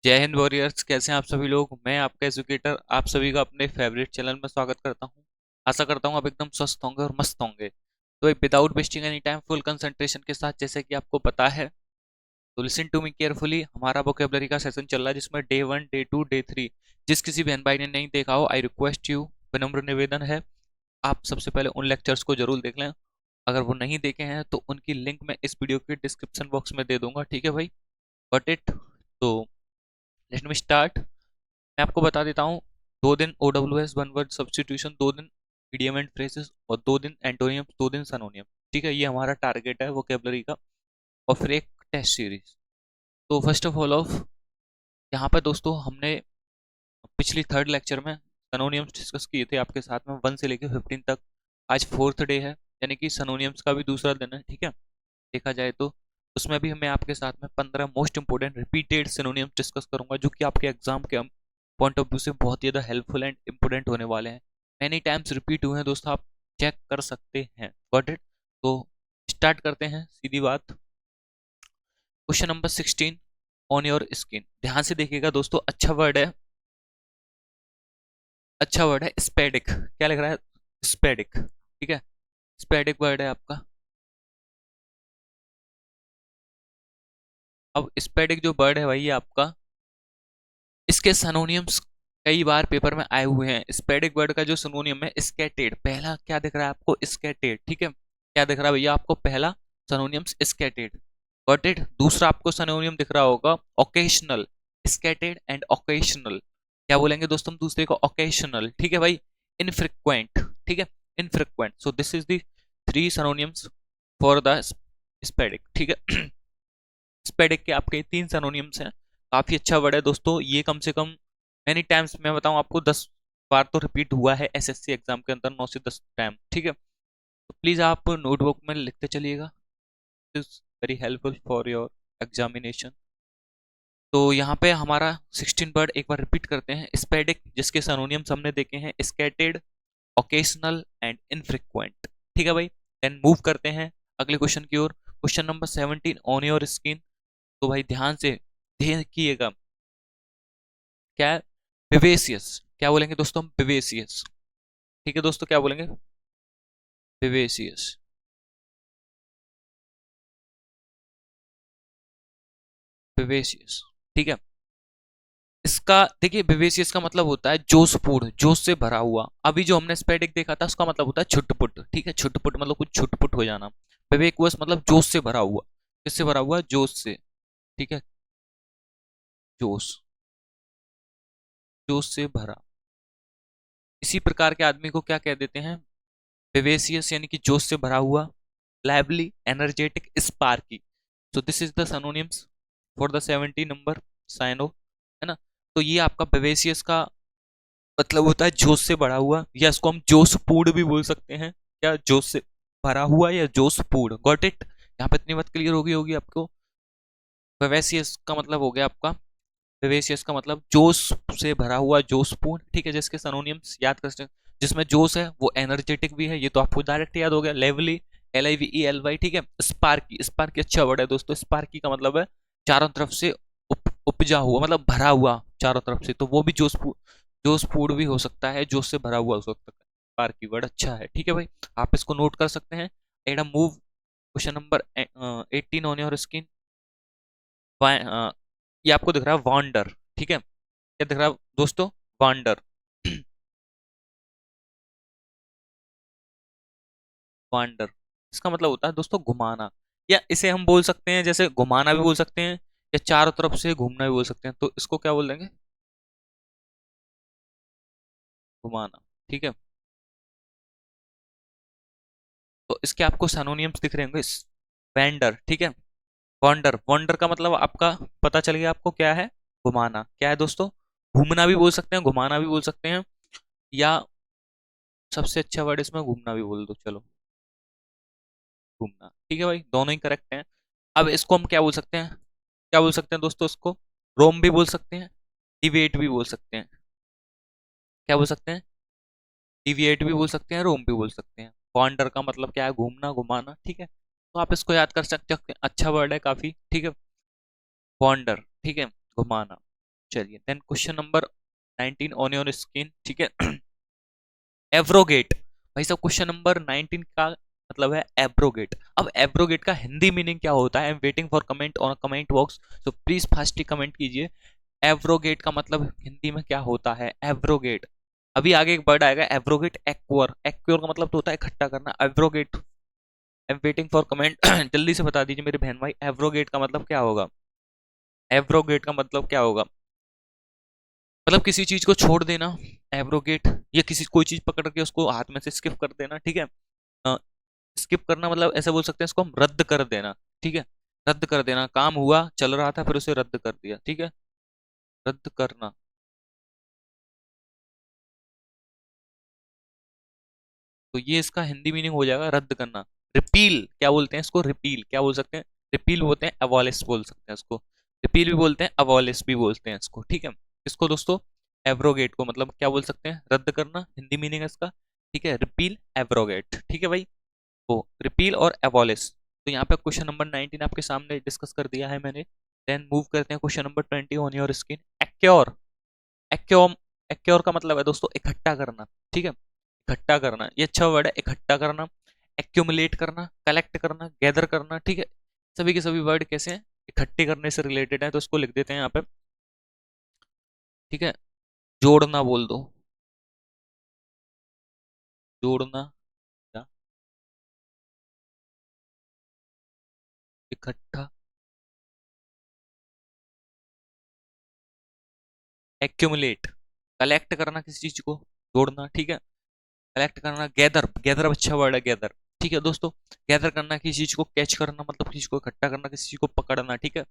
जय हिंद वॉरियर्स। कैसे हैं आप सभी लोग। मैं आपका एजुकेटर आप सभी का अपने फेवरेट चैनल में स्वागत करता हूं। आशा करता हूं आप एकदम स्वस्थ होंगे और मस्त होंगे। तो without wasting any time full concentration के साथ, जैसे कि आपको पता है, तो लिसन टू मी केयरफुली। हमारा वोकेबलरी का सेशन चल रहा है जिसमें डे 1, डे 2, डे 3। जिस किसी बहन भाई ने नहीं देखा हो, आई रिक्वेस्ट यू, विनम्र निवेदन है, आप सबसे पहले उन लेक्चर्स को जरूर देख लें। अगर वो नहीं देखे हैं तो उनकी लिंक मैं इस वीडियो के डिस्क्रिप्शन बॉक्स में दे दूंगा। ठीक है भाई, गॉट इट। तो लेट मी स्टार्ट। मैं आपको बता देता हूँ, 2 दिन OWS वन वर्ड सब्स्टिट्यूशन, 2 दिन इडियम एंड फ्रेजेस, और 2 दिन एंटोनियम, 2 दिन सनोनियम। ठीक है, ये हमारा टारगेट है वोकेबलरी का। और फिर एक टेस्ट सीरीज। तो फर्स्ट ऑफ ऑल यहाँ पर दोस्तों हमने पिछली थर्ड लेक्चर में सनोनियम्स डिस्कस किए थे आपके साथ में 1 से लेकर 15 तक। आज फोर्थ डे है, यानी कि सनोनियम्स का भी दूसरा दिन है। ठीक है, देखा जाए तो उसमें भी मैं आपके साथ में 15 most important repeated synonyms discuss करूंगा, जो कि आपके एग्जाम के पॉइंट ऑफ व्यू से बहुत ही ज़्यादा हेल्पफुल एंड इंपोर्टेंट होने वाले हैं। मैनी टाइम्स रिपीट हुए हैं दोस्तों, आप चेक कर सकते हैं। Got it. तो स्टार्ट करते हैं सीधी बात। Question number 16, on your skin. ध्यान से देखिएगा दोस्तों, अच्छा वर्ड है, अच्छा वर्ड है स्पेडिक। क्या लिख रहा है? स्पेडिक। ठीक है, स्पेडिक वर्ड है आपका। अब स्पेडिक जो वर्ड है वही आपका, इसके सनोनियम्स कई बार पेपर में आए हुए हैं। स्पेडिक वर्ड का जो सनोनियम है स्कैटेड, पहला क्या दिख रहा है आपको? स्कैटेड। ठीक है, क्या दिख रहा है भैया आपको? पहला सनोनियम्स स्कैटेड। Got it. दूसरा आपको सनोनियम दिख रहा होगा ओकेशनल। स्कैटेड and occasional. क्या बोलेंगे दोस्तों हम दूसरे को? ओकेशनल। ठीक है भाई। इनफ्रिक्वेंट। ठीक है, infrequent. So this is the 3 synonyms for the sporadic. ठीक है, स्पेडिक के आपके 3 सनोनियम्स हैं। काफी अच्छा वर्ड है दोस्तों ये, कम से कम मेनी टाइम्स मैं बताऊं आपको 10 बार तो रिपीट हुआ है एसएससी एग्जाम के अंदर, 9 से 10 टाइम। ठीक है, तो प्लीज आप नोटबुक में लिखते चलिएगा, is very helpful for your examination. तो यहाँ पे हमारा 16 वर्ड एक बार रिपीट करते हैं। स्पेडिक, जिसके सनोनियम्स हमने देखे हैं स्कैटेड, ओकेशनल एंड इनफ्रिक्वेंट। ठीक है भाई, देन मूव करते हैं अगले क्वेश्चन की ओर। Question number 17, on your screen. तो भाई ध्यान से देखिएगा, क्या है? विवेसियस। क्या बोलेंगे दोस्तों हम? विवेसियस। ठीक है दोस्तों, क्या बोलेंगे? विवेसियस। विवेसियस। ठीक है, इसका देखिए, विवेसियस का मतलब होता है जोशपूर्ण, जोश से भरा हुआ। अभी जो हमने स्पेडिक देखा था उसका मतलब होता है छुटपुट। ठीक है, छुटपुट मतलब कुछ छुटपुट हो जाना। विवेकवश मतलब जोश से भरा हुआ। किससे भरा हुआ? जोश से। ठीक है, जोश, जोश से भरा। इसी प्रकार के आदमी को क्या कह देते हैं? विवेसियस, यानी कि जोश से भरा हुआ, lively, energetic, sparky. So this is the synonyms for the 70 number साइनो, है ना। तो ये आपका विवेसियस का मतलब होता है जोश से भरा हुआ, या इसको हम जोशपूर्ण भी बोल सकते हैं। क्या? जोश से भरा हुआ या जोशपूर्ण। Got it. यहाँ पे इतनी बात क्लियर होगी होगी आपको। विवेसियस का मतलब हो गया आपका, विवेशियस का मतलब जोश से भरा हुआ, जोशपूर्ण। ठीक है, जिसके सनोनियम्स याद कर सकते हैं। जिसमें जोश है वो एनर्जेटिक भी है, ये तो आपको डायरेक्ट याद हो गया। लेवली, LIVELY। ठीक है, स्पार्की, स्पार्की अच्छा वर्ड है दोस्तों। स्पार्की का मतलब है चारों तरफ से उपजा हुआ, मतलब भरा हुआ चारों तरफ से। तो वो भी जोशपूर्ण भी हो सकता है, जोश से भरा हुआ हो सकता है। स्पार्की वर्ड अच्छा है। ठीक है भाई, आप इसको नोट कर सकते हैं। एडा move. Question number 18, on your screen. ये आपको दिख रहा है वांडर। ठीक है, क्या दिख रहा है दोस्तों? वांडर। वांडर, इसका मतलब होता है दोस्तों घुमाना, या इसे हम बोल सकते हैं जैसे घुमाना भी बोल सकते हैं, या चारों तरफ से घूमना भी बोल सकते हैं। तो इसको क्या बोल देंगे? घुमाना। ठीक है, तो इसके आपको सिनोनिम्स दिख रहे होंगे। वेंडर। ठीक है, वॉन्डर, वॉन्डर का मतलब आपका पता चल गया आपको क्या है? घुमाना। क्या है दोस्तों? घूमना भी बोल सकते हैं, घुमाना भी बोल सकते हैं, या सबसे अच्छा वर्ड इसमें घूमना भी बोल दो, चलो घूमना। ठीक है भाई, दोनों ही करेक्ट हैं। अब इसको हम क्या बोल सकते हैं? क्या बोल सकते हैं दोस्तों इसको? रोम भी बोल सकते हैं, डिवेट भी बोल सकते हैं। क्या बोल सकते हैं? डिविएट भी बोल सकते हैं, रोम भी बोल सकते हैं। वॉन्डर का मतलब क्या है? घूमना, घुमाना। ठीक है, तो आप इसको याद कर सकते हैं, अच्छा वर्ड है काफी। ठीक है, वॉन्डर। ठीक है, घुमाना। चलिए then question number 19 on your screen, ठीक है। एब्रोगेट, भाई साहब क्वेश्चन नंबर 19 का मतलब है एब्रोगेट। अब एब्रोगेट का हिंदी मीनिंग क्या होता है? I am waiting for comment on comment box, so please fastly comment कीजिए। एब्रोगेट का मतलब हिंदी में क्या होता है? एब्रोगेट, अभी आगे एक वर्ड आएगा एब्रोगेट, एक्वर, एक्वर का मतलब तो होता है इकट्ठा करना। Abrogate, I am waiting for comment जल्दी से बता दीजिए मेरे बहन भाई, एब्रोगेट का मतलब क्या होगा? एब्रोगेट का मतलब क्या होगा? मतलब किसी चीज को छोड़ देना, एब्रोगेट, या किसी कोई चीज पकड़ के उसको हाथ में से स्किप कर देना, ठीक है। स्किप करना मतलब ऐसे बोल सकते हैं इसको हम, रद्द कर देना, ठीक है। रद्द कर देना, काम हुआ चल रहा था फिर उसे रद्द कर दिया, ठीक है। रद्द करना, तो ये इसका हिंदी मीनिंग हो जाएगा रद्द करना। रिपील क्या बोलते हैं इसको? रिपील क्या बोल सकते हैं? रिपील बोलते हैं, अबॉलिश बोल सकते हैं इसको। रिपील भी बोलते हैं, अबॉलिश भी बोलते हैं इसको, ठीक है। इसको दोस्तों एब्रोगेट को मतलब क्या बोल सकते हैं? रद्द करना, हिंदी मीनिंग है इसका, ठीक है। रिपील, एब्रोगेट, ठीक है भाई। तो रिपील और एबॉलिश, तो यहाँ पे क्वेश्चन नंबर 19 आपके सामने डिस्कस कर दिया है मैंने। देन मूव करते हैं question number 20 on your screen. Accrue, accrue, accrue का मतलब है दोस्तों इकट्ठा करना, ठीक है। इकट्ठा करना, ये अच्छा वर्ड है, इकट्ठा करना। एक्यूमुलेट करना, कलेक्ट करना, गैदर करना, ठीक है। सभी के सभी वर्ड कैसे हैं? इकट्ठे करने से रिलेटेड है, तो इसको लिख देते हैं यहाँ पे, ठीक है। जोड़ना बोल दो, जोड़ना या इकट्ठा। एक्यूमुलेट, कलेक्ट करना किसी चीज को, जोड़ना, ठीक है। कलेक्ट करना, गैदर, गैदर अच्छा वर्ड है, गैदर, ठीक है दोस्तों। गैदर करना किसी चीज को, कैच करना मतलब किसी चीज को इकट्ठा करना, किसी चीज को पकड़ना, ठीक है।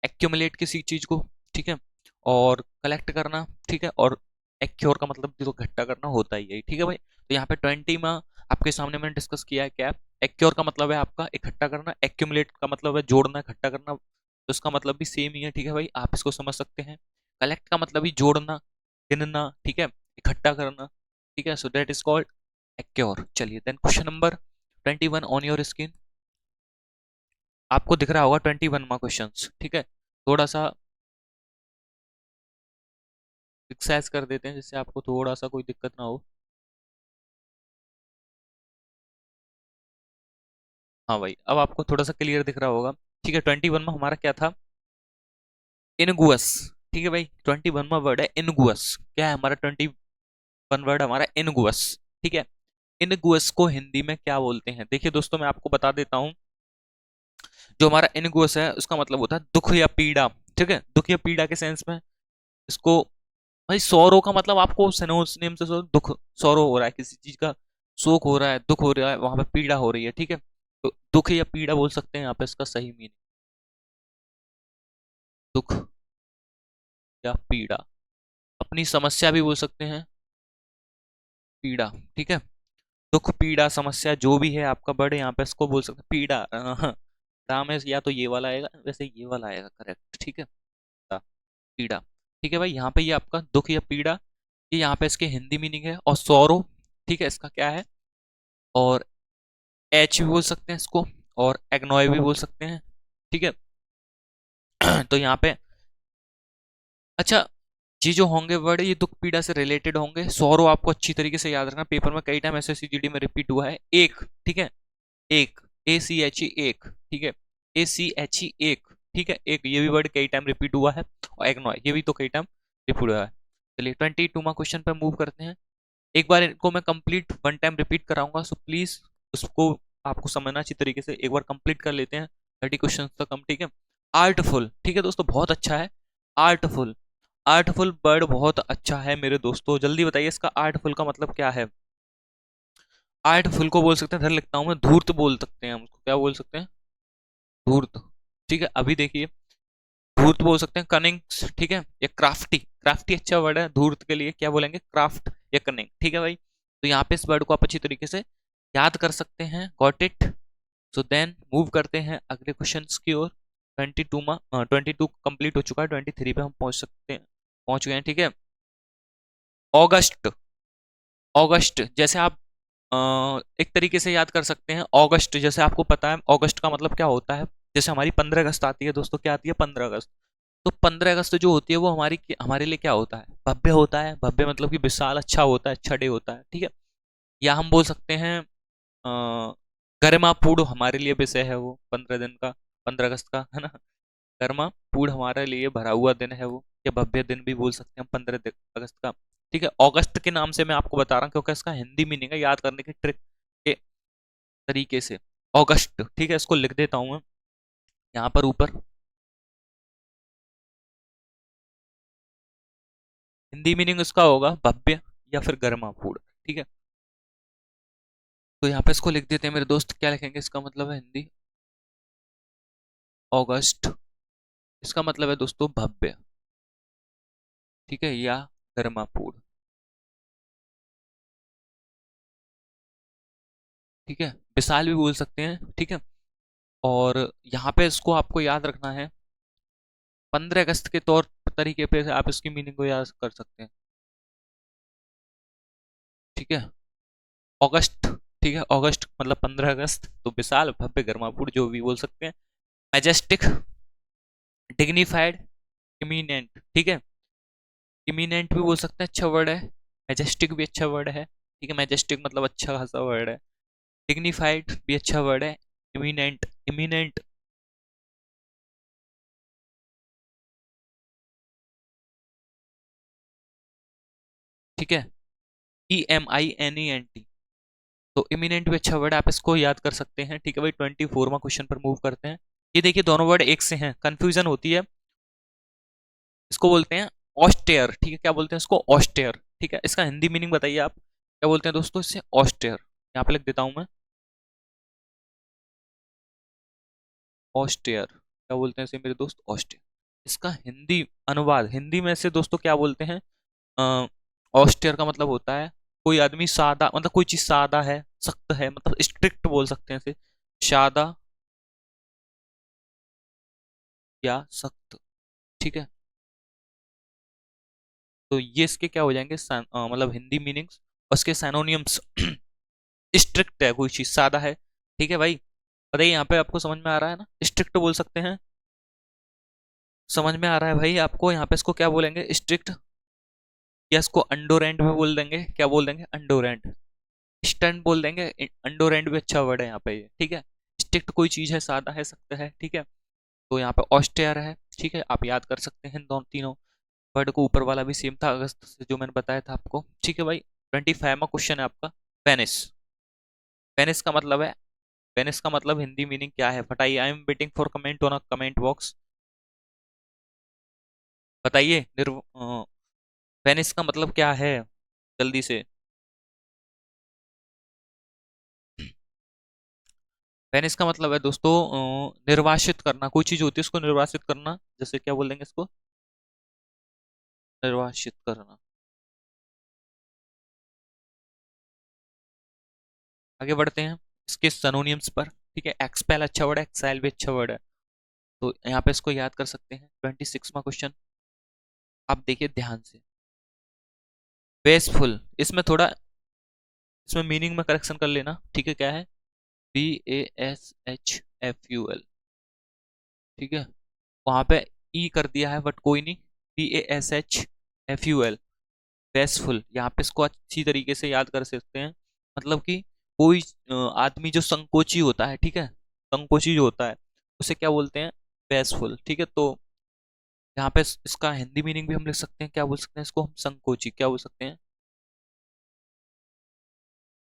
एक्यूमुलेट किसी चीज को, ठीक है। और कलेक्ट करना, ठीक है। और एक्योर का मतलब जो इकट्ठा करना होता ही है, ठीक है भाई। तो यहाँ पे 20 में आपके सामने मैंने डिस्कस किया है क्या? एक्योर का मतलब है आपका इकट्ठा करना, एक्यूमुलेट का मतलब है जोड़ना, इकट्ठा करना, तो इसका मतलब भी सेम ही है, ठीक है भाई, आप इसको समझ सकते हैं। कलेक्ट का मतलब ही जोड़ना, गिनना, ठीक है, इकट्ठा करना, ठीक है। So that is called accrue. चलिए then question number 21 on your screen, आपको दिख रहा होगा 21 में क्वेश्चन, ठीक है। थोड़ा सा एक्सरसाइज कर देते हैं जिससे आपको थोड़ा सा कोई दिक्कत ना हो। हाँ भाई, अब आपको थोड़ा सा क्लियर दिख रहा होगा, ठीक है। 21 में हमारा क्या था? इनगुअस, ठीक है भाई। 21 में वर्ड है इनगुअस, क्या है हमारा 21 वर्ड हमारा? इनगुअस, ठीक है। इनगुअस को हिंदी में क्या बोलते हैं? देखिए दोस्तों मैं आपको बता देता हूँ, जो हमारा इनगुअस है उसका मतलब होता है दुख या पीड़ा, ठीक है। दुख या पीड़ा के सेंस में इसको, भाई सौरो का मतलब आपको सिनोनिम से दुख, सौरो हो रहा है किसी चीज का, शोक हो रहा है, दुख हो रहा है, वहां पे पीड़ा हो रही है, ठीक है। तो दुख या पीड़ा बोल सकते हैं यहाँ पे इसका सही मीनिंग, दुख या पीड़ा। अपनी समस्या भी बोल सकते हैं, पीड़ा, ठीक है। दुख, पीड़ा, समस्या जो भी है आपका वर्ड यहाँ पे इसको बोल सकते हैं पीड़ा। राम है या तो ये वाला आएगा, वैसे ये वाला आएगा करेक्ट, ठीक है। पीड़ा, ठीक है भाई। यहाँ पे ये आपका दुख या पीड़ा, ये यहाँ पे इसके हिंदी मीनिंग है। और सौरो, ठीक है, इसका क्या है? और एच भी बोल सकते हैं इसको, और एग्नॉय भी बोल सकते हैं, ठीक है। तो यहाँ पे अच्छा, ये जो होंगे वर्ड ये दुख पीड़ा से रिलेटेड होंगे। सौरो आपको अच्छी तरीके से याद रखना, पेपर में कई टाइम ऐसे सीजीडी में रिपीट हुआ है। एक, ठीक है, एक, ए सी एच ई, एक, ठीक है। ए सी एच ई, एक, ठीक है, एक, ये भी वर्ड कई टाइम रिपीट हुआ है। और एग्नॉय ये भी तो कई टाइम रिपीट हुआ है। चलिए 22 क्वेश्चन पे मूव करते हैं। एक बार इनको मैं कंप्लीट वन टाइम रिपीट कराऊंगा, सो प्लीज उसको आपको समझना अच्छी तरीके से, एक बार कंप्लीट कर लेते हैं 30 क्वेश्चन तक हम, ठीक है। आर्टफुल, ठीक है दोस्तों, बहुत अच्छा है। आर्टफुल, आर्टफुल वर्ड बहुत अच्छा है मेरे दोस्तों, जल्दी बताइए इसका आर्टफुल का मतलब क्या है? आर्टफुल को बोल सकते हैं, इधर लिखता हूं मैं, धूर्त बोल सकते हैं हम उसको, क्या बोल सकते हैं? धूर्त, ठीक है। अभी देखिए, धूर्त बोल सकते हैं, कनिंग, ठीक है, या क्राफ्टी, क्राफ्टी अच्छा वर्ड है, धूर्त के लिए क्या बोलेंगे? क्राफ्ट या कनिंग, ठीक है भाई। तो यहाँ पे इस वर्ड को आप अच्छी तरीके से याद कर सकते हैं, got it. So then move करते हैं अगले क्वेश्चन की ओर। 22 में 22 कंप्लीट हो चुका है, 23 पे हम पहुंच सकते हैं, पहुंच गए हैं, ठीक है। ऑगस्ट, ऑगस्ट जैसे आप एक तरीके से याद कर सकते हैं, अगस्त जैसे आपको पता है अगस्त का मतलब क्या होता है? जैसे हमारी 15 अगस्त आती है दोस्तों, क्या आती है? 15 अगस्त। तो 15 अगस्त जो होती है वो हमारे लिए क्या होता है, भव्य होता है। भव्य मतलब कि विशाल, अच्छा होता है, अच्छा डे होता है, ठीक है। या हम बोल सकते हैं गर्मापूर्ण हमारे लिए विषय है वो 15 दिन का, 15 अगस्त का, है ना। गर्मापूर्ण हमारे लिए भरा हुआ दिन है वो, या भव्य दिन भी बोल सकते हैं हम 15 अगस्त का, ठीक है। अगस्त के नाम से मैं आपको बता रहा हूँ क्योंकि इसका हिंदी मीनिंग है, याद करने की ट्रिक के तरीके से। अगस्त, ठीक है, इसको लिख देता हूँ मैं यहाँ पर ऊपर। हिंदी मीनिंग इसका होगा भव्य या फिर गर्मापूर्ण, ठीक है। तो यहाँ पे इसको लिख देते हैं मेरे दोस्त, क्या लिखेंगे, इसका मतलब है हिंदी अगस्त, इसका मतलब है दोस्तों भव्य, ठीक है, या गर्मापूर्ण, ठीक है। विशाल भी बोल सकते हैं, ठीक है। और यहाँ पे इसको आपको याद रखना है, 15 अगस्त के तौर तरीके पे आप इसकी मीनिंग को याद कर सकते हैं, ठीक है। अगस्त, ठीक है, अगस्त मतलब 15 अगस्त, तो विशाल, भव्य, गर्मापूर्ण जो भी बोल सकते हैं। मैजेस्टिक, डिग्निफाइड, इमिनेंट, ठीक है। इमिनेंट भी बोल सकते हैं, अच्छा वर्ड है। मैजेस्टिक भी अच्छा वर्ड है, ठीक है, मैजेस्टिक मतलब अच्छा खासा वर्ड है। डिग्निफाइड भी अच्छा वर्ड है। इमिनेंट, इमिनेंट, ठीक है, EMINENT, तो इमिनेंट भी अच्छा वर्ड है, आप इसको याद कर सकते हैं, ठीक है भाई। 24वां क्वेश्चन पर मूव करते हैं। ये देखिए दोनों वर्ड एक से हैं, कंफ्यूजन होती है। इसको बोलते हैं ऑस्टेयर, ठीक है, क्या बोलते हैं इसको, ऑस्टेयर, ठीक है। इसका हिंदी मीनिंग बताइए आप, क्या बोलते हैं दोस्तों इससे, ऑस्टेयर। यहाँ पे लिख देता हूं मैं, ऑस्टेयर, क्या बोलते हैं इसे मेरे दोस्त, ऑस्टेयर। इसका हिंदी अनुवाद, हिंदी में से दोस्तों क्या बोलते हैं, ऑस्टेयर का मतलब होता है कोई आदमी सादा, मतलब कोई चीज सादा है, सख्त है, मतलब स्ट्रिक्ट बोल सकते हैं इसे, सादा या सख्त, ठीक है। तो ये इसके क्या हो जाएंगे, मतलब हिंदी मीनिंग्स। उसके सैनोनियम्स, स्ट्रिक्ट है कोई चीज, सादा है, ठीक है भाई। बताइए यहाँ पे आपको समझ में आ रहा है ना, स्ट्रिक्ट बोल सकते हैं, समझ में आ रहा है भाई आपको। यहाँ पे इसको क्या बोलेंगे, स्ट्रिक्ट, या इसको अंडोरेंट भी बोल देंगे, क्या बोल देंगे, अंडोरेंट। स्टंट बोल देंगे, अंडोरेंट भी अच्छा वर्ड है यहाँ पे ये, ठीक है। स्ट्रिक्ट कोई चीज है, सादा है, सख्त है, ठीक है। तो यहाँ पे ऑस्टेयर है, ठीक है, आप याद कर सकते हैं दोनों तीनों वर्ड को। ऊपर वाला भी सेम था अगस्त से जो मैंने बताया था आपको, ठीक है भाई। 25वां क्वेश्चन है आपका, वेनिस। वेनिस का मतलब है, वेनिस का मतलब हिंदी मीनिंग क्या है, बताइए। I am waiting for comment on a comment box, बताइए। वेनिस का मतलब क्या है, जल्दी से। वेनिस का मतलब है दोस्तों निर्वासित करना, कोई चीज होती है उसको निर्वासित करना, जैसे क्या बोल देंगे इसको, निर्वासित करना। आगे बढ़ते हैं इसके सनोनियम्स पर, ठीक है। एक्सपेल अच्छा वर्ड है, एक्साइल भी अच्छा वर्ड है, तो यहाँ पे इसको याद कर सकते हैं। 26वां क्वेश्चन, आप देखिए ध्यान से, वेस्टफुल, इसमें थोड़ा, इसमें मीनिंग में करेक्शन कर लेना, ठीक है। क्या है, BASHFUL, ठीक है। वहां पे ई कर दिया है बट कोई नहीं, BASHFUL, बेसफुल। यहाँ पे इसको अच्छी तरीके से याद कर सकते हैं, मतलब कि कोई आदमी जो संकोची होता है, ठीक है, संकोची जो होता है उसे क्या बोलते हैं, बेसफुल, ठीक है। तो यहाँ पे इसका हिंदी मीनिंग भी हम लिख सकते हैं, क्या बोल सकते हैं इसको हम, संकोची, क्या बोल सकते हैं।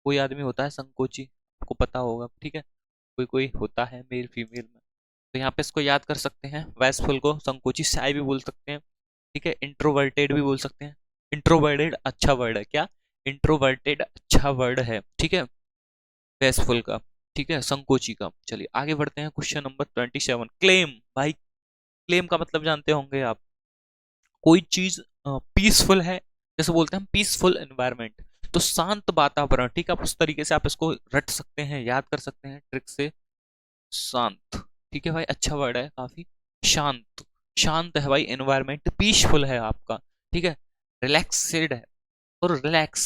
कोई आदमी होता है संकोची, आपको पता होगा, ठीक है, कोई कोई होता है मेल फीमेल में। तो यहाँ पे इसको याद कर सकते हैं, वैसफुल को संकोची शाय भी बोल सकते हैं, ठीक है। इंट्रोवर्टेड भी बोल सकते हैं, इंट्रोवर्टेड अच्छा वर्ड है, क्या, इंट्रोवर्टेड अच्छा वर्ड है, ठीक है, वैसफुल का, ठीक है, संकोची का। चलिए आगे बढ़ते हैं, क्वेश्चन नंबर 27, क्लेम। भाई क्लेम का मतलब जानते होंगे आप, कोई चीज पीसफुल है, जैसे बोलते हैं हम पीसफुल एनवायरनमेंट, तो शांत वातावरण, ठीक है। आप उस तरीके से आप इसको रट सकते हैं, याद कर सकते हैं ट्रिक से, शांत, ठीक है भाई, अच्छा वर्ड है काफी, शांत, शांत है भाई एनवायरनमेंट, पीसफुल है आपका, ठीक है। रिलैक्सेड है, और रिलैक्स,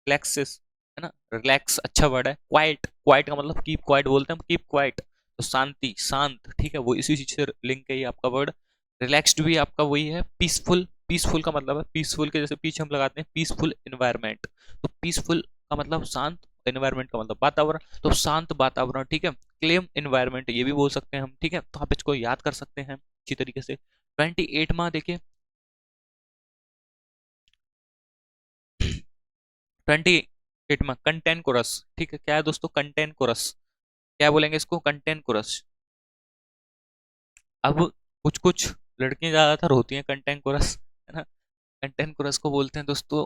रिलैक्सेस, है ना, रिलैक्स अच्छा वर्ड है। क्वाइट, क्वाइट का मतलब कीप क्वाइट बोलते हैं हम, कीप क्वाइट, तो शांति, शांत, ठीक है, वो इसी चीज से लिंक है ये आपका वर्ड रिलैक्स्ड भी आपका वही है, पीसफुल। पीसफुल का मतलब है, पीसफुल के जैसे पीछे हम लगाते हैं पीसफुल इन्वायरमेंट, तो पीसफुल का मतलब शांत, एनवायरनमेंट का मतलब वातावरण, तो शांत वातावरण, ठीक है। क्लेम एनवायरनमेंट ये भी बोल सकते हैं हम, ठीक है। तो आप इसको याद कर सकते हैं अच्छी तरीके से। 28 में देखिए, 28 में कंटेंट कोरस, ठीक है। क्या है दोस्तों? Content chorus. क्या बोलेंगे इसको? Content chorus. अब कुछ कुछ लड़कियां ज्यादातर होती हैं कंटेंट कोरस, है ना। कंटेंट कोरस को बोलते हैं दोस्तों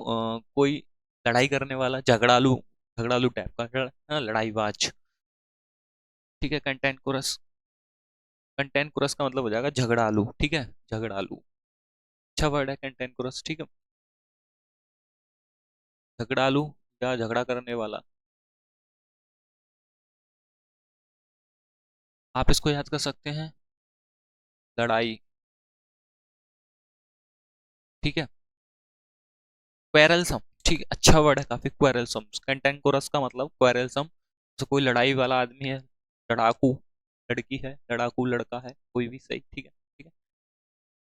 कोई लड़ाई करने वाला, झगड़ालू, झगड़ालू टाइप का, है ना, लड़ाईबाज, ठीक है। कंटेंट कोरस, कंटेंट कोरस का मतलब हो जाएगा झगड़ालू, ठीक है, झगड़ालू। अच्छा वर्ड है कंटेंट कोरस, ठीक है। झगड़ालू या झगड़ा करने वाला, आप इसको याद कर सकते हैं, लड़ाई, ठीक है। क्वेरलसम, ठीक है, अच्छा वर्ड है काफी, क्वेरलसम। कंटेंट कोरस का मतलब क्वेरलसम, तो कोई लड़ाई वाला आदमी है, लड़ाकू, लड़की है, लड़ाकू लड़का है, कोई भी सही, ठीक है, ठीक है।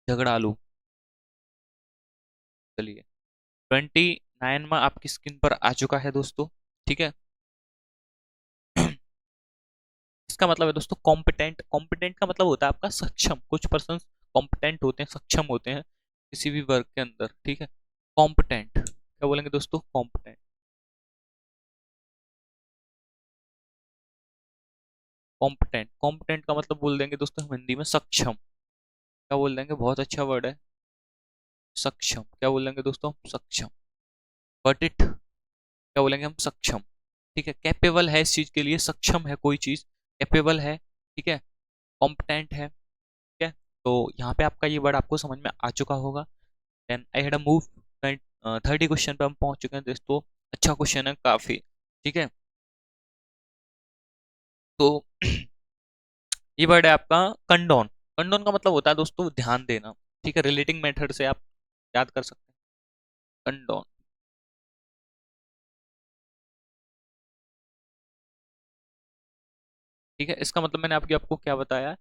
झगड़ालू। चलिए, 29 में आपकी स्क्रीन पर आ चुका है दोस्तों, ठीक है। इसका मतलब है दोस्तों कॉम्पिटेंट। कॉम्पिटेंट का मतलब होता है आपका सक्षम। कुछ पर्सन कॉम्पिटेंट होते हैं, सक्षम होते हैं किसी भी वर्क के अंदर, ठीक है। कॉम्पिटेंट क्या बोलेंगे दोस्तों? कॉम्पिटेंट। कॉम्पिटेंट, कॉम्पिटेंट का मतलब बोल देंगे दोस्तों हम हिंदी में सक्षम। क्या बोल देंगे? बहुत अच्छा वर्ड है, सक्षम। क्या बोल देंगे दोस्तों? सक्षम। बट इट, क्या बोलेंगे हम? सक्षम, ठीक है। कैपेबल है इस चीज के लिए, सक्षम है कोई चीज, कैपेबल है, ठीक है। कॉम्पिटेंट है, ठीक है। तो यहाँ पे आपका ये वर्ड आपको समझ में आ चुका होगा। Then I had a move, 30 question पे हम पहुंच चुके हैं दोस्तों। अच्छा क्वेश्चन है काफी, ठीक है। तो ये वर्ड है आपका कंडोन। कंडोन का मतलब होता है दोस्तों ध्यान देना, ठीक है। रिलेटिंग मेथड से आप याद कर सकते हैं, कंडोन, ठीक है। इसका मतलब मैंने आपकी आपको क्या बताया?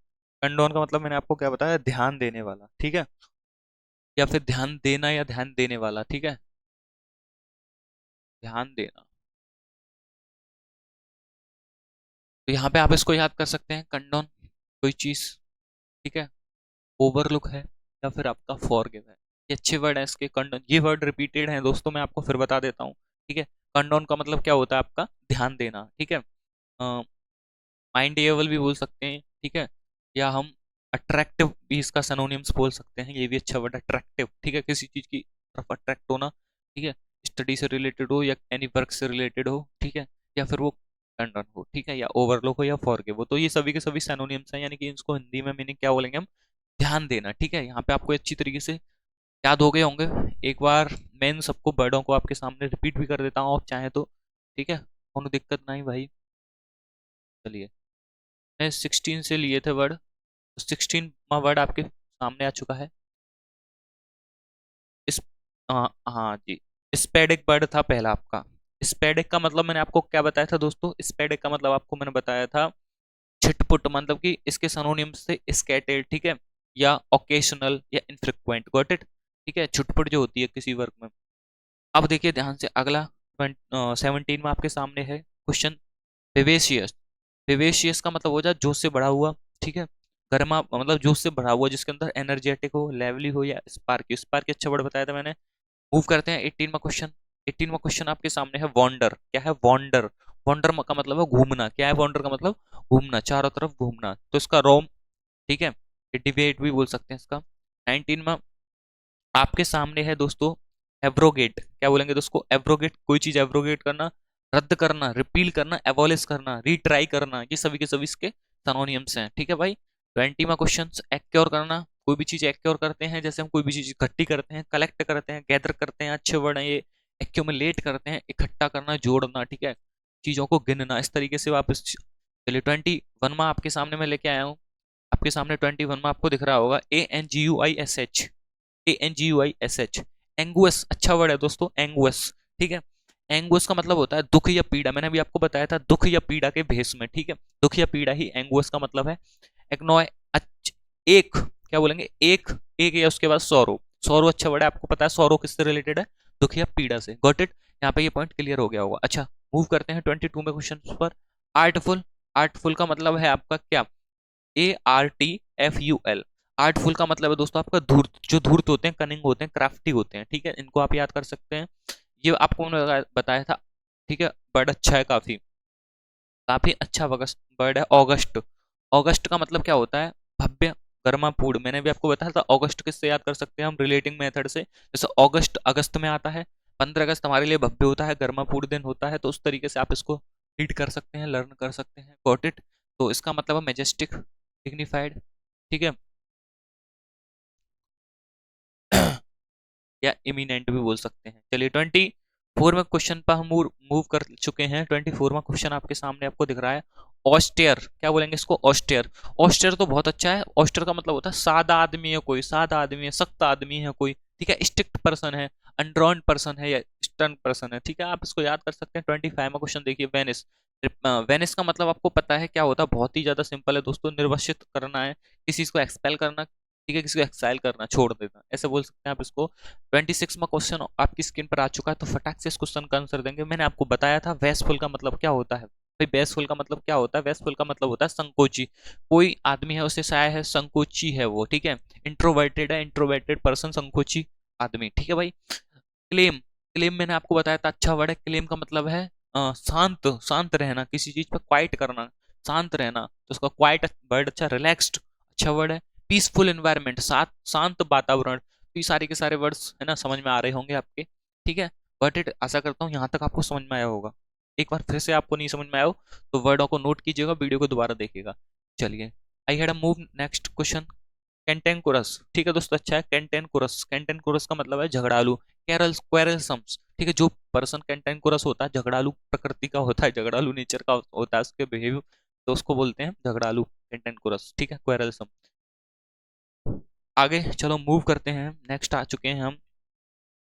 कंडोन का मतलब मैंने आपको क्या बताया? ध्यान देने वाला, ठीक है, या फिर ध्यान देना या ध्यान देने वाला, ठीक है। ध्यान देना, तो यहाँ पे आप इसको याद कर सकते हैं, कंडोन कोई चीज, ठीक है। ओवरलुक है, या फिर आपका फॉरगिव है। ये अच्छे वर्ड है इसके, कंडोन। ये वर्ड रिपीटेड है दोस्तों, मैं आपको फिर बता देता हूँ, ठीक है। कंडोन का मतलब क्या होता है? आपका ध्यान देना, ठीक है। माइंडेबल भी बोल सकते हैं, ठीक है। या हम अट्रैक्टिव भी इसका सिनोनिम्स बोल सकते हैं, ये भी अच्छा वर्ड, अट्रैक्टिव, ठीक है। किसी चीज की तरफ अट्रैक्ट होना, ठीक है। स्टडी से रिलेटेड हो या एनी वर्क से रिलेटेड हो, ठीक है। या फिर वो कंडन हो, ठीक है, या ओवरलुक हो या फॉरगिव हो, तो ये सभी के सभी सिनोनिम्स हैं, यानी कि इसको हिंदी में मीनिंग क्या बोलेंगे हम? ध्यान देना, ठीक है। यहाँ पे आपको अच्छी तरीके से याद हो गए होंगे। एक बार मैं इन सबको वर्डों को आपके सामने रिपीट भी कर देता हूँ आप चाहें तो, ठीक है, कोनो दिक्कत नहीं भाई। चलिए, मैं 16 से लिए थे वर्ड, 16वां वर्ड आपके सामने आ चुका है। इस, हाँ जी, स्पेडिक वर्ड था पहला आपका। स्पेडिक का मतलब मैंने आपको क्या बताया था दोस्तों? स्पेडिक का मतलब आपको मैंने बताया था छिटपुट, मतलब कि इसके सिनोनिम से स्कैटर्ड, ठीक है, या ओकेशनल या इनफ्रीक्वेंट, गॉट इट, ठीक है। छुटपुट जो होती है किसी वर्क में। अब देखिए ध्यान से, अगला 17 में आपके सामने है क्वेश्चन, विवेशियस। विवेशियस का मतलब हो जाए जोश से भरा हुआ, ठीक है। गर्मा मतलब जोश से भरा हुआ, जिसके अंदर एनर्जेटिक हो, लेवली हो, या स्पार्की। स्पार्की अच्छा वर्ड बताया था मैंने। मूव करते हैं 18वां क्वेश्चन। 18वां क्वेश्चन आपके सामने है वॉन्डर। क्या है? वॉन्डर। वॉन्डर का मतलब है घूमना। क्या है वॉन्डर का मतलब? घूमना, चारों तरफ घूमना, तो इसका रोम, ठीक है। डिबेट भी बोल सकते हैं इसका। 19 में आपके सामने है दोस्तों एब्रोगेट। क्या बोलेंगे दोस्तों? एब्रोगेट, कोई चीज एब्रोगेट करना, रद्द करना, रिपील करना, एबॉलिश करना, रीट्राई करना, ये सभी के सभी इसके सिनोनिम्स हैं, ठीक है भाई। 20 में क्वेश्चन, एक्योर करना। कोई भी चीज एक्योर करते हैं, जैसे हम कोई भी चीज इकट्ठी करते हैं, कलेक्ट करते हैं, गैदर करते हैं, अच्छे वर्ड है ये। एक्यूमुलेट करते हैं, इकट्ठा करना, जोड़ना, ठीक है, चीजों को गिनना, इस तरीके से वापस। चलिए 21 में आपके सामने मैं लेके आया हूँ। आपके सामने 21 में आपको दिख रहा होगा ANGUISH, ANGUISH, एंगुअस। अच्छा वर्ड है दोस्तों, एंगुअस, ठीक है। एंगुअस का मतलब होता है दुख या पीड़ा। मैंने अभी आपको बताया था दुख या पीड़ा के भेष में, ठीक है। दुख या पीड़ा ही एंगुअस का मतलब है। एक्नॉय, एक, क्या बोलेंगे, एक एक या उसके बाद सौरो। सौरो अच्छा वर्ड है, आपको पता है सौरो किससे रिलेटेड है, दुख या पीड़ा से। गॉट इट, यहाँ पे ये पॉइंट क्लियर हो गया होगा। अच्छा, मूव करते हैं 22 में क्वेश्चन पर। आर्टफुल, आर्टफुल का मतलब है आपका क्या, ARTFUL। आर्टफुल का मतलब है दोस्तों आपका धूर्त, जो धूर्त होते हैं, कनिंग होते हैं, क्राफ्टी होते हैं, ठीक है, इनको आप याद कर सकते हैं। ये आपको मैंने बताया था, ठीक है। बर्ड अच्छा है, काफी काफी अच्छा बर्ड है ऑगस्ट। ऑगस्ट का मतलब क्या होता है, भव्य, गर्मापूर्ण। मैंने भी आपको बताया था ऑगस्ट किससे याद कर सकते हैं हम, रिलेटिंग मेथड से। जैसे ऑगस्ट अगस्त में आता है, 15 अगस्त हमारे लिए भव्य होता है, गर्मापूर्ण दिन होता है, तो उस तरीके से आप इसको रीड कर सकते हैं, लर्न कर सकते हैं। Got it. तो इसका मतलब है मेजेस्टिक, डिग्निफाइड, ठीक है। या इमिनेंट भी बोल सकते हैं। चलिए 24 में क्वेश्चन पर हम मूव कर चुके हैं। 24वां क्वेश्चन आपके सामने आपको दिख रहा है, ऑस्टेयर। क्या बोलेंगे इसको, ऑस्टेयर। ऑस्टेयर तो बहुत अच्छा है। ऑस्टेयर का मतलब होता है सादा आदमी है कोई, सादा आदमी है, सख्त आदमी है कोई, ठीक है, स्ट्रिक्ट पर्सन है, अनड्रॉन पर्सन है या स्टर्न पर्सन है, ठीक है, आप इसको याद कर सकते हैं। 25 में क्वेश्चन देखिए, वेनिस। वेनिस का मतलब आपको पता है क्या होता है, बहुत ही ज्यादा सिंपल है दोस्तों, निर्वसित करना है, किसी चीज को एक्सपेल करना, ठीक है, किसी को एक्साइल करना, छोड़ देना, ऐसे बोल सकते हैं आप इसको। 26 में क्वेश्चन आपकी स्क्रीन पर आ चुका है, तो फटाक से इस क्वेश्चन का आंसर देंगे। मैंने आपको बताया था वेस्टफुल का मतलब क्या होता है भाई, वेस्टफुल का मतलब क्या होता है, वेस्टफुल का मतलब होता है संकोची। कोई आदमी है उसे साया है, संकोची है वो, ठीक है। इंट्रोवर्टेड है, इंट्रोवर्टेड पर्सन, संकोची आदमी, ठीक है भाई। क्लेम, क्लेम मैंने आपको बताया था, अच्छा वर्ड है। क्लेम का मतलब है शांत, शांत रहना, किसी चीज पर क्वाइट करना, शांत रहना, तो उसका क्वाइट वर्ड अच्छा, रिलैक्स्ड अच्छा वर्ड है। पीसफुल एनवायरनमेंट, शांत वातावरण। तो ये सारे के सारे वर्ड्स है ना, समझ में आ रहे होंगे आपके, ठीक है। बट इट आशा करता हूँ यहाँ तक आपको समझ में आया होगा। एक बार फिर से आपको नहीं समझ में आया हो तो वर्डों को नोट कीजिएगा, वीडियो को दोबारा देखिएगा। चलिए, I had a move next question, cantankerous, ठीक है दोस्तों, अच्छा है। कैंटेनकोरस, कैंटेनकोरस का मतलब है झगड़ालू, कैरल्स, क्वेरलसम्स, ठीक है। जो पर्सन कैंटेनकोरस होता है, झगड़ालू प्रकृति का होता है, झगड़ालू नेचर का होता है उसके बिहेवियर, तो उसको बोलते हैं झगड़ालू, कैंटेनकोरस, ठीक है, क्वेरलसम। आगे चलो मूव करते हैं, नेक्स्ट आ चुके हैं हम,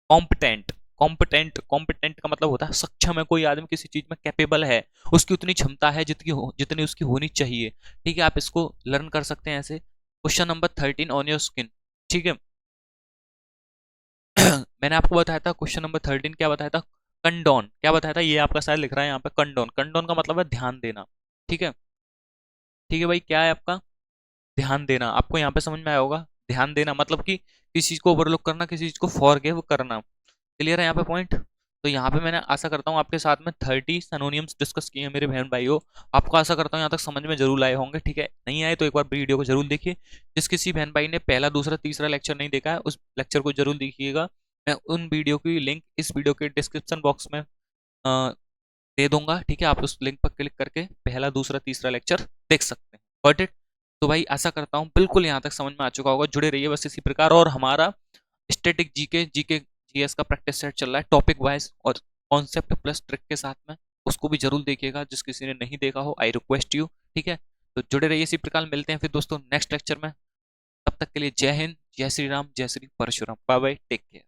कॉम्पिटेंट। कॉम्पिटेंट, कॉम्पिटेंट का मतलब होता है सक्षम है कोई आदमी, किसी चीज में कैपेबल है, उसकी उतनी क्षमता है जितनी उसकी होनी चाहिए, ठीक है। आप इसको लर्न कर सकते हैं ऐसे। Question number 13 on your skin, ठीक है। मैंने आपको बताया था क्वेश्चन नंबर 13 क्या बताया था, कंडोन, क्या बताया था, ये आपका शायद लिख रहा है यहाँ पे, कंडोन। कंडोन का मतलब है ध्यान देना, ठीक है, ठीक है भाई। क्या है आपका, ध्यान देना, आपको यहाँ पे समझ में आया होगा। ध्यान देना मतलब कि किसी चीज को ओवरलुक करना, किसी चीज को फॉरगिव करना। क्लियर है यहाँ पे पॉइंट। तो यहाँ पे मैंने आशा करता हूँ आपके साथ में 30 सिनोनिम्स डिस्कस किए हैं मेरे बहन भाइयों। आपको आशा करता हूँ यहाँ तक समझ में जरूर आए होंगे, ठीक है। नहीं आए तो एक बार वीडियो को जरूर देखिए। जिस किसी बहन भाई ने पहला दूसरा तीसरा लेक्चर नहीं देखा है, उस लेक्चर को जरूर देखिएगा। मैं उन वीडियो की लिंक इस वीडियो के डिस्क्रिप्शन बॉक्स में दे दूंगा, ठीक है। आप उस लिंक पर क्लिक करके पहला दूसरा तीसरा लेक्चर देख सकते हैं। Got it. तो भाई आशा करता हूँ बिल्कुल यहाँ तक समझ में आ चुका होगा, जुड़े रहिए बस इसी प्रकार। और हमारा स्टैटिक जीके जीके जीएस का प्रैक्टिस सेट चल रहा है टॉपिक वाइज और कॉन्सेप्ट प्लस ट्रिक के साथ में, उसको भी जरूर देखिएगा जिस किसी ने नहीं देखा हो, आई रिक्वेस्ट यू, ठीक है। तो जुड़े रहिए इसी प्रकार, मिलते हैं फिर दोस्तों नेक्स्ट लेक्चर में। तब तक के लिए जय हिंद, जय श्री राम, जय Shri Parshuram, bye bye, take care.